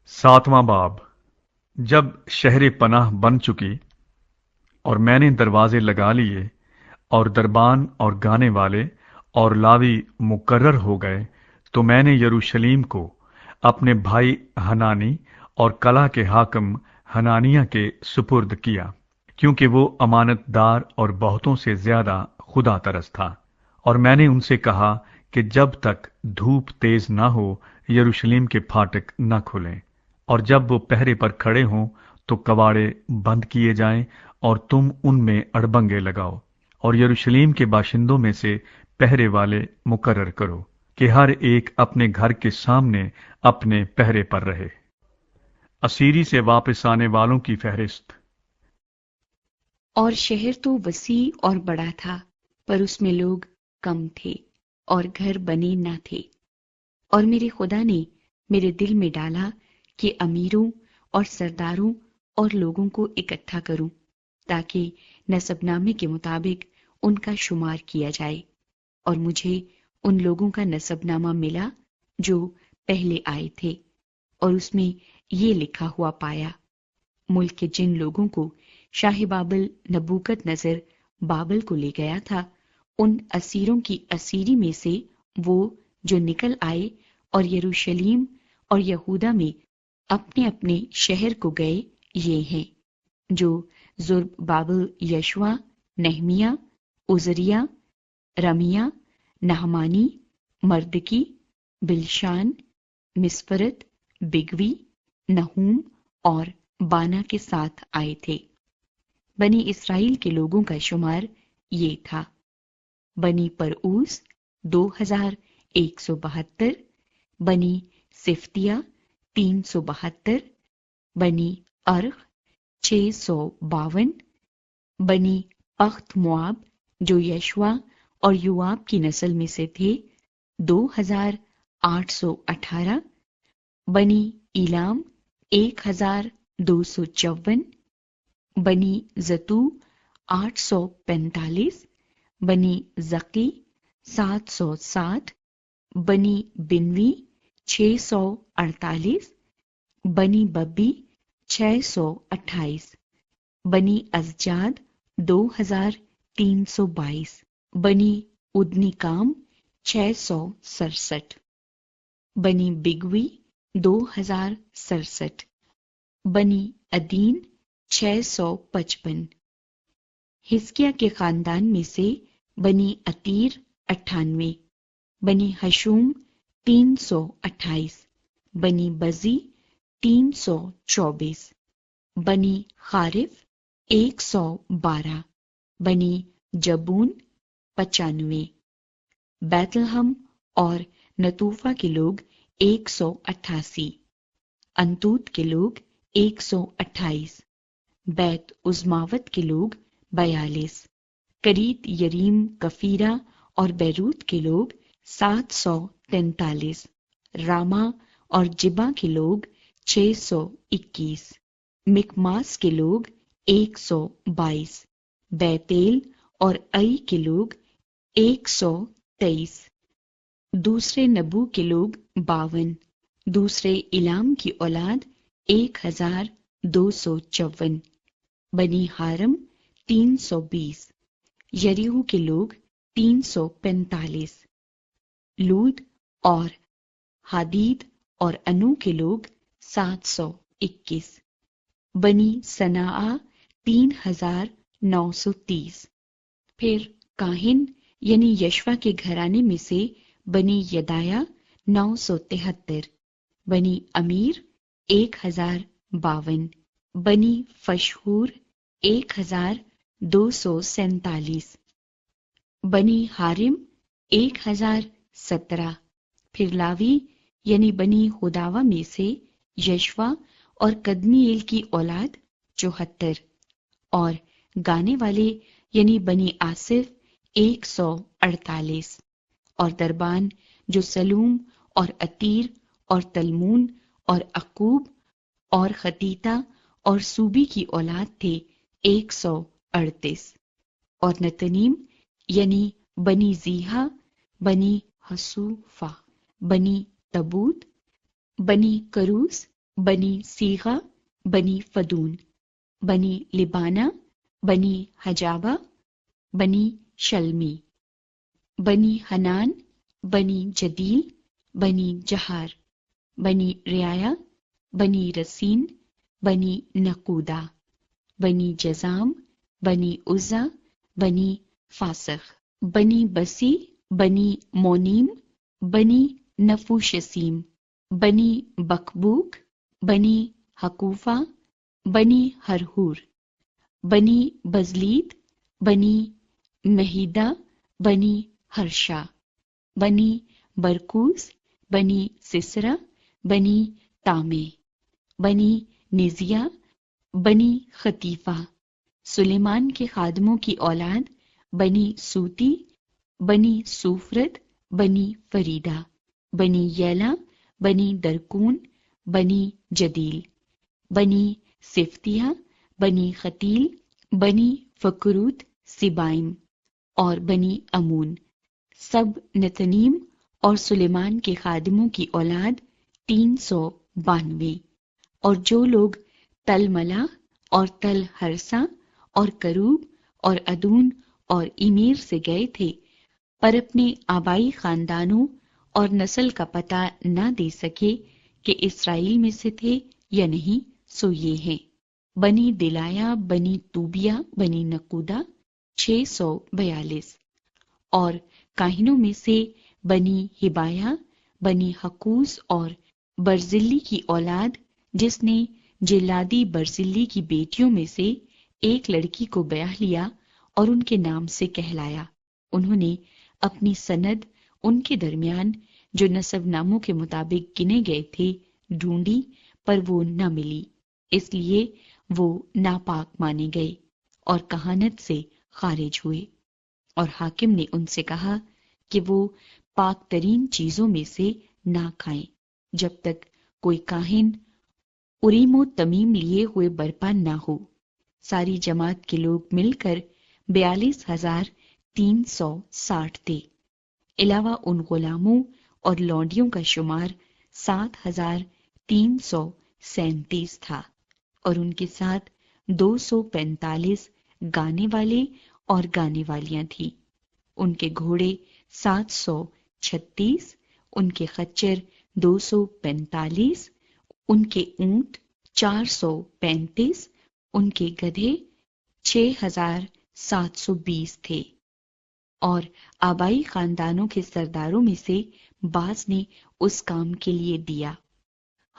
7वां बाब। जब शहर पनाह बन चुकी और मैंने दरवाजे लगा लिए और दरबान और गाने वाले और लावी मुकर्रर हो गए, तो मैंने यरूशलेम को अपने भाई हनानी और कला के हाकिम हनानिया के सुपुर्द किया, क्योंकि वो अमानतदार और बहुतों से ज्यादा खुदा तरस था। और मैंने उनसे कहा कि जब तक धूप तेज ना हो यरूशलेम के फाटक न खुलें, और जब वो पहरे पर खड़े हों तो कबाड़े बंद किए जाएं, और तुम उनमें अड़बंगे लगाओ और यरूशलेम के बाशिंदों में से पहरे वाले मुकर्रर करो कि हर एक अपने घर के सामने अपने पहरे पर रहे। असीरी से वापस आने वालों की फहरिस्त। और शहर तो वसी और बड़ा था, पर उसमें लोग कम थे और घर बने न थे। और मेरे खुदा ने मेरे दिल में डाला कि अमीरों और सरदारों और लोगों को इकट्ठा करूं, ताकि नसबनामे के मुताबिक उनका शुमार किया जाए। और मुझे उन लोगों का नसबनामा मिला जो पहले आए थे, और उसमें ये लिखा हुआ पाया, मुल्क के जिन लोगों को शाही बाबल नबूकत नजर बाबल को ले गया था, उन असीरों की असीरी में से वो जो निकल आए और यरूशलेम और यहूदा में अपने अपने शहर को गए, ये हैं जो जुर्बाबल, यशवा, नहमिया, उजरिया, रमिया, नाहमानी, मर्दकी, बिलशान, मिसफरत, बिगवी, नहूम और बाना के साथ आए थे। बनी इसराइल के लोगों का शुमार ये था: बनी परऊस 2172, बनी सिफ्तिया 372, बनी अर्ख 652, बनी पख्त मुआब जो यशवा और युआब की नस्ल में से थे 2818, बनी इलाम 1254, बनी जतू 845, बनी जकी 760, बनी बिनवी 648, बनी बब्बी 628, बनी अजजाद 2322, बनी उदनिकाम 667, बनी बिगवी 2067, बनी अदीन 655। हिजकिया के खानदान में से बनी अतीर 98, बनी हशूम 328, बनी बजी 324, बनी खारिफ 112, बनी जबून 95, बैतलहम और नतूफा के लोग 188, अंतूत के लोग 128, बैत उज़मावत के लोग 42, करीत यरीम, कफीरा और बैरूत के लोग 743, रामा और जिबा के लोग 621, मिकमास के लोग 122, बैतेल और आई के लोग 123, दूसरे नबू के लोग 52, दूसरे इलाम की औलाद 1254, बनी हारम 320, यरीहू के लोग 345, लूद और हादीद और अनु के लोग 721, बनी सनाआ 3930। फिर काहिन यानी यशवा के घराने में से बनी यदाया 973, बनी अमीर 1052, बनी फशहूर 1247, बनी हारिम 1017। फिर लावी यानी बनी हुदावा में से यशवा और कदमीएल की औलाद 74, और गाने वाले यानी बनी आसिफ 148, और दरबान जो सलूम और अतीर और तलमून और अकूब और खतीता और सूबी की औलाद थे 138, और नतनीम यानी बनी जीहा, बनी हसूफा, बनी तबूत, बनी करूस बनी सीगा, बनी फदून, बनी लिबाना, बनी हजाबा, बनी शल्मी, बनी हनान, बनी जदील, बनी जहार, बनी रियाया, बनी रसीन, बनी नकूदा, बनी जजाम, बनी उज़्ज़ा, बनी फासख, बनी बसी, बनी मोनीम, बनी नफूशसीम, बनी बकबूक, बनी हकूफा, बनी हरहूर, बनी बजलीद, बनी महिदा, बनी हर्षा, बनी बरकूस, बनी सिसरा, बनी तामे, बनी निजिया, बनी खतीफा, सुलेमान के खादमों की औलाद, बनी सूती, बनी सूफरत, बनी फरीदा, बनी यला, बनी दरकून, बनी जदील, बनी सिफ्तिया, बनी खतील, बनी फकरूत सिबाइम और बनी अमून, सब नतनीम और सुलेमान के खादिमों की औलाद 392। और जो लोग तलमला और तल हरसा और करूब और अदून और इमीर से गए थे, पर अपने आबाई खानदानों और नस्ल का पता न दे सके कि इस्राएल में से थे या नहीं, सो ये हैं: बनी दिलाया, बनी तूबिया, बनी नकूदा 642। और काहिनों में से बनी हिबाया, बनी हकूस और बरजिल्ली की औलाद, जिसने जिलादी बरजिल्ली की बेटियों में से एक लड़की को ब्याह लिया और उनके नाम से कहलाया। उन्होंने अपनी सनद उनके दरमियान जो नसबनामों के मुताबिक गिने गए थे ढूंढी, पर वो न मिली, इसलिए वो नापाक माने गए और कहानत से खारिज हुए। और हाकिम ने उनसे कहा कि वो पाक तरीन चीजों में से ना खाएं, जब तक कोई काहिन उरीमो तमीम लिए हुए बरपा ना हो। सारी जमात के लोग मिलकर 42,360 थे, अलावा उन गुलामों और लौंडियों का शुमार 7,337 था, और उनके साथ 245 गाने वाले और गाने वालियां थी। उनके घोड़े 736, उनके खच्चर 245, उनके ऊंट 435, उनके गधे 6,720 थे। और आबाई खानदानों के सरदारों में से बाज ने उस काम के लिए दिया।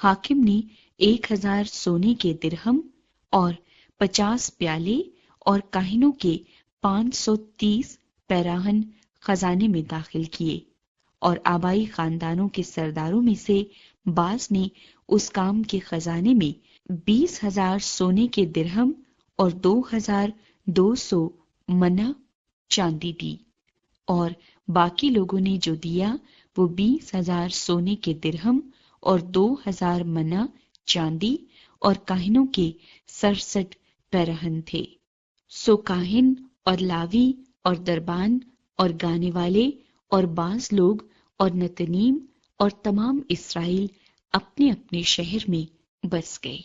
हाकिम ने 1,000 सोने के दिरहम और 50 प्याले और काहिनों के 530 पैराहन खजाने में दाखिल किए। और आबाई खानदानों के सरदारों में से बाज ने उस काम के खजाने में 20,000 सोने के दिरहम और 2,200 मना चांदी दी। और बाकी लोगों ने जो दिया वो 20,000 सोने के दिरहम और 2,000 मना चांदी और काहिनों के 67 पैराहन थे। सो काहिन और लावी और दरबान और गाने वाले और बाज लोग और नतनीम और तमाम इस्राएल अपने अपने शहर में बस गए।